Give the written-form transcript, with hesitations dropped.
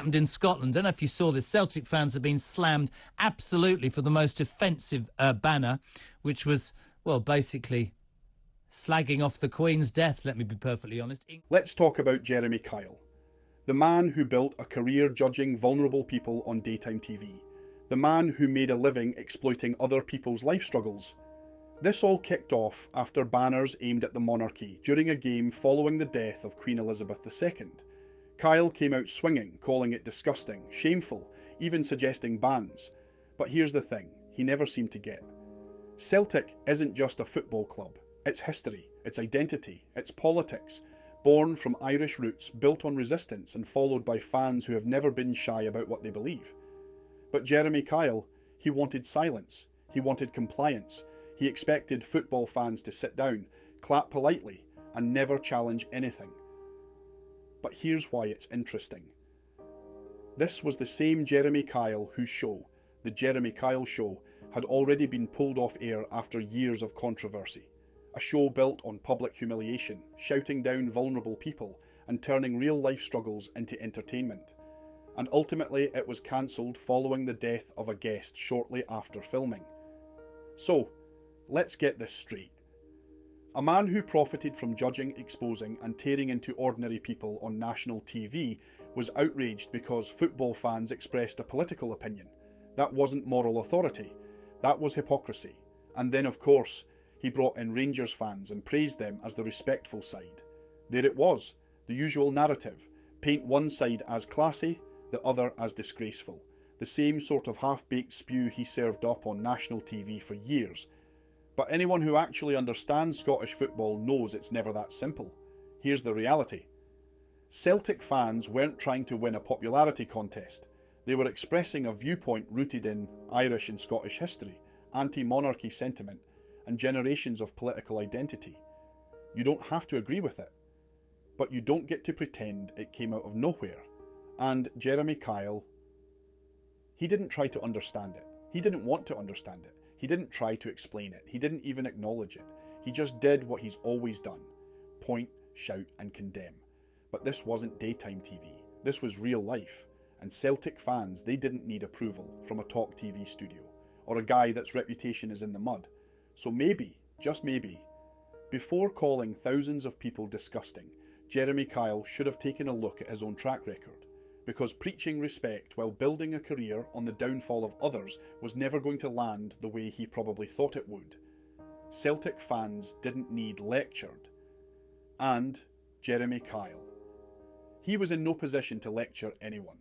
happened in Scotland. I don't know if you saw this. Celtic fans have been slammed absolutely for the most offensive banner, which was, well, basically slagging off the Queen's death, let me be perfectly honest. Let's talk about Jeremy Kyle, the man who built a career judging vulnerable people on daytime TV, the man who made a living exploiting other people's life struggles. This all kicked off after banners aimed at the monarchy during a game following the death of Queen Elizabeth II. Kyle came out swinging, calling it disgusting, shameful, even suggesting bans. But here's the thing, he never seemed to get. Celtic isn't just a football club. It's history, it's identity, it's politics, born from Irish roots, built on resistance and followed by fans who have never been shy about what they believe. But Jeremy Kyle, he wanted silence, he wanted compliance. He expected football fans to sit down, clap politely, and never challenge anything. But here's why it's interesting. This was the same Jeremy Kyle whose show, The Jeremy Kyle Show, had already been pulled off air after years of controversy. A show built on public humiliation, shouting down vulnerable people, and turning real-life struggles into entertainment. And ultimately it was cancelled following the death of a guest shortly after filming. So, let's get this straight. A man who profited from judging, exposing and tearing into ordinary people on national TV was outraged because football fans expressed a political opinion. That wasn't moral authority. That was hypocrisy. And then of course, he brought in Rangers fans and praised them as the respectful side. There it was, the usual narrative. Paint one side as classy, the other as disgraceful. The same sort of half-baked spew he served up on national TV for years. But anyone who actually understands Scottish football knows it's never that simple. Here's the reality. Celtic fans weren't trying to win a popularity contest. They were expressing a viewpoint rooted in Irish and Scottish history, anti-monarchy sentiment, and generations of political identity. You don't have to agree with it, but you don't get to pretend it came out of nowhere. And Jeremy Kyle, he didn't try to understand it. He didn't want to understand it. He didn't try to explain it. He didn't even acknowledge it. He just did what he's always done. Point, shout and condemn. But this wasn't daytime TV. This was real life. And Celtic fans, they didn't need approval from a talk TV studio or a guy that's reputation is in the mud. So maybe, just maybe, before calling thousands of people disgusting, Jeremy Kyle should have taken a look at his own track record. Because preaching respect while building a career on the downfall of others was never going to land the way he probably thought it would. Celtic fans didn't need lectured. And Jeremy Kyle. He was in no position to lecture anyone.